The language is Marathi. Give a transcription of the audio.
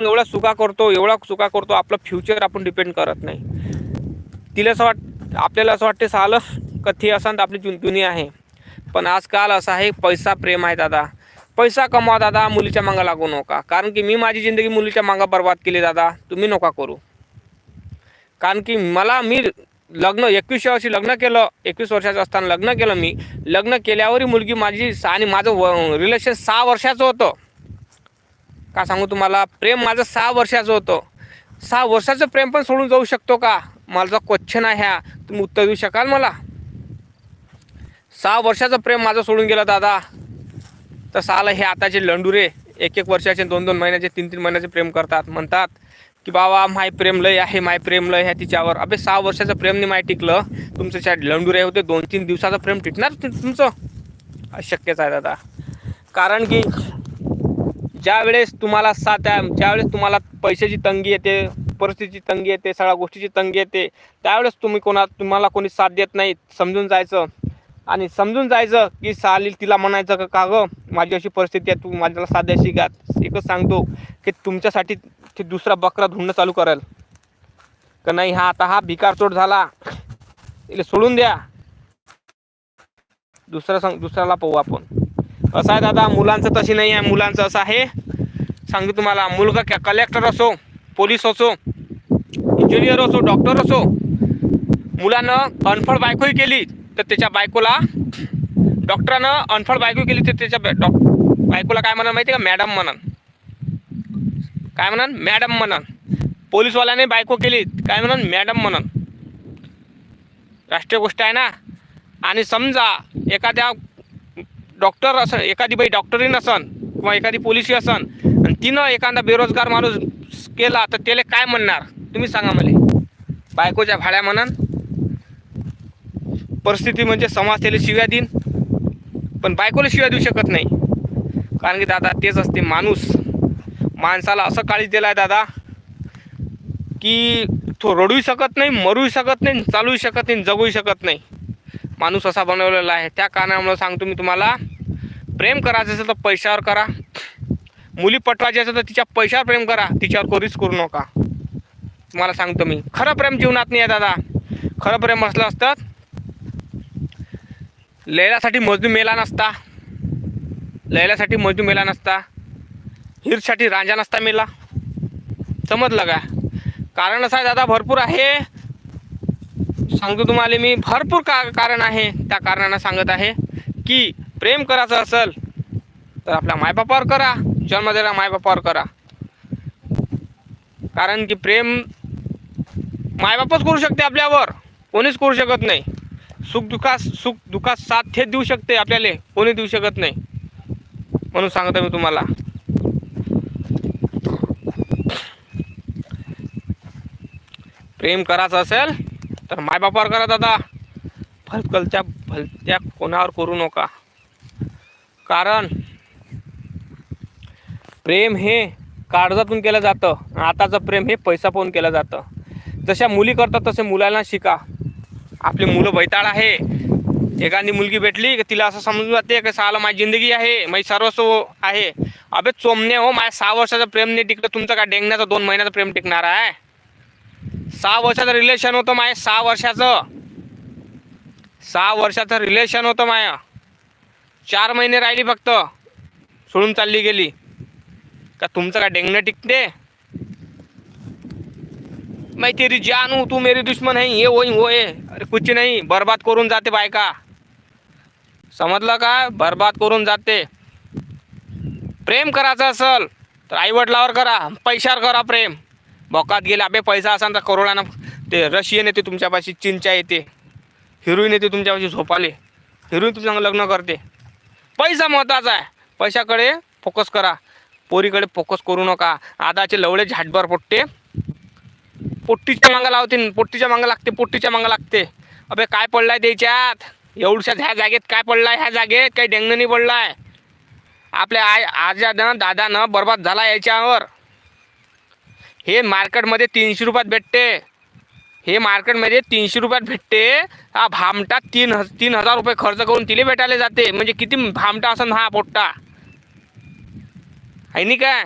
एवढा चुका करतो आपलं फ्युचर आपण डिपेंड करत नाही. तिला असं आपल्याला असं वाटते सालं कथी असा तर आपली दुनिया आहे. पण आजकाल असं आहे, पैसा प्रेम आहे दादा. पैसा कमवा दादा, मुलीच्या मागं लागू नका. कारण की मी माझी जिंदगी मुलीच्या मागं बर्बाद केली दादा, तुम्ही नका करू. कारण की मी लग्न 21 वर्षी लग्न केलं, 21 वर्षाचं असताना लग्न केलं. मी लग्न केल्यावरही मुलगी माझी आणि माझं रिलेशन 6 वर्षाचं होतं. का सांगू तुम्हाला, प्रेम माझं 6 वर्षाचं होतं. 6 वर्षाचं प्रेम पण सोडून जाऊ शकतो का? माझा क्वेश्चन आहे हा, तुम्ही उत्तर देऊ शकाल मला? 6 वर्षाचं प्रेम माझं सोडून गेलं दादा. तर साला हे आताचे लंडुरे 1-1 वर्षाचे, 2-2 महिन्याचे, 3-3 महिन्याचे प्रेम करतात. म्हणतात की बाबा माय प्रेम लय आहे, माय प्रेम लय आहे तिच्यावर. अबे 6 वर्षाचं प्रेम नाही माय टिकलं. तुमचं लंडुरे होते 2-3 दिवसाचं प्रेम टिकणार तुमचं? अशक्यच आहे दादा. कारण की ज्यावेळेस तुम्हाला ज्यावेळेस तुम्हाला पैशाची तंगी येते, परिस्थितीची तंगी येते, सगळ्या गोष्टीची तंगी येते, त्यावेळेस तुम्हाला कोणी साथ देत नाही. समजून जायचं आणि समजून जायचं की साली तिला म्हणायचं का गं माझी अशी परिस्थिती आहे, तू माझ्याला साथ द्यायची का? एकच सांगतो की तुमच्यासाठी ते दुसरा बकरा धुंडणं चालू करेल का नाही. हा भिकार चोट झाला, तिला सोडून द्या, दुसऱ्याला पाहू आपण. असं आहे दादा, मुलांचं तशी नाही आहे. मुलांचं असं आहे, सांगतो तुम्हाला, मुलगा कलेक्टर असो, पोलीस असो, इंजिनियर असो, डॉक्टर असो, मुलानं अनफळ बायकोही केली तर त्याच्या बायकोला, डॉक्टरानं अनफळ बायको केली तर त्याच्या बायकोला काय म्हणा माहिती का? मॅडम म्हणन. काय म्हणन? मॅडम म्हणन. पोलीसवाल्याने बायको केली काय म्हणन? मॅडम म्हणन. राष्ट्रीय गोष्ट आहे ना. आणि समजा एखाद्या डॉक्टर असन, एखादी बाई डॉक्टरही नसन किंवा एखादी पोलिसही असन आणि तिनं एखादा बेरोजगार माणूस केला तर त्याला काय म्हणणार तुम्ही सांगा मला? बायकोच्या भाड्या म्हणन. परिस्थिती म्हणजे समाज त्याला शिव्या देईन, पण बायकोला शिव्या देऊ शकत नाही. कारण की दादा तेच असते माणसाला असं काळीच दिलं आहे दादा की तो रडूही शकत नाही, मरूही शकत नाही, चालूही शकत नाही, जगूही शकत नाही. माणूस असा बनवलेला आहे. त्या कारणामुळे सांगतो मी तुम्हाला, प्रेम करायचं असेल तर पैशावर करा. मुली पटवायची असेल तर तिच्या पैशावर प्रेम करा, तिच्यावर कोरीच करू नका. तुम्हाला सांगतो मी, खरं प्रेम जीवनात नाही आहे दादा. खरं प्रेम असलं असतं लैलासाठी मजनू मेला नसता, लैलासाठी मजनू मेला नसता, हिरसाठी रांजा नसता मेला. समजलं का? कारण असं आहे दादा, भरपूर आहे. सांगतो तुम्हाला मी, भरपूर कारण आहे. त्या कारणानं सांगत आहे की प्रेम करायचं असेल तर आपल्या मायबापावर करा, जन्म दिलेल्या मायबापावर करा. कारण की प्रेम मायबापच करू शकते आपल्यावर, कोणीच करू शकत नाही. सुख दुःखात साथ थेट देऊ शकते आपल्याला, कोणी देऊ शकत नाही. म्हणून सांगतो मी तुम्हाला, प्रेम करायचं असेल तर मायबापावर करा दादा. भलत्या कोणावर करू नका. कारण प्रेम हे काळजातून केलं जातं. आताचं प्रेम हे पैसा पाहून केलं जातं. जशा मुली करतात तसे मुलांना शिका. आपली मुलं बैताळ आहे. एखादी मुलगी भेटली की तिला असं समजून जाते की साला माझी जिंदगी आहे, माझी सर्वस्व आहे. अबे चोमने हो, माझ्या 6 वर्षाचं प्रेम नाही टिकलं, तुमचं काय डेंगण्याचं 2 महिन्याचं प्रेम टिकणार आहे? 6 वर्षाचं रिलेशन होतं माझ्या, 6 वर्षाचं रिलेशन होतं माया. 4 महिने राहिली फक्त, सोडून चालली गेली. का तुमचं काय डेंगणं टिकते? मैं तेरी जान हूँ, तू मेरी दुश्मन है, ये होय. अरे कुछ नाही, बर्बाद करून जाते बायका. समजलं का? बर्बाद करून जाते. प्रेम करायचं असेल तर आईवडिलावर करा, पैशावर करा प्रेम. बोकात गेला अबे पैसा असेल तर करोडानं ते रशियन येते तुमच्यापाशी, चिंचा येते, हिरोईन येते तुमच्यापाशी झोपाले, हिरोईन तुमच्या लग्न करते. पैसा महत्त्वाचा आहे, पैशाकडे फोकस करा, पोरीकडे फोकस करू नका. आदाचे लवळे झाटभर पोट्टे पोट्टीच्या मागं लावते, पोट्टीच्या मागं लागते. अबे काय पडलाय त्याच्यात? एवढ्याच ह्या जागेत काय पडलाय? ह्या जागेत काही डेंगणं नाही पडलाय. आपल्या आजानं दादानं बर्बाद झाला याच्यावर. हे मार्केटमध्ये 300 रुपयात भेटते. हा भामटा 3,000 रुपये खर्च करून तिले भेटायला जाते. म्हणजे किती भामटा असन हा पोट्टा आहे नाही काय?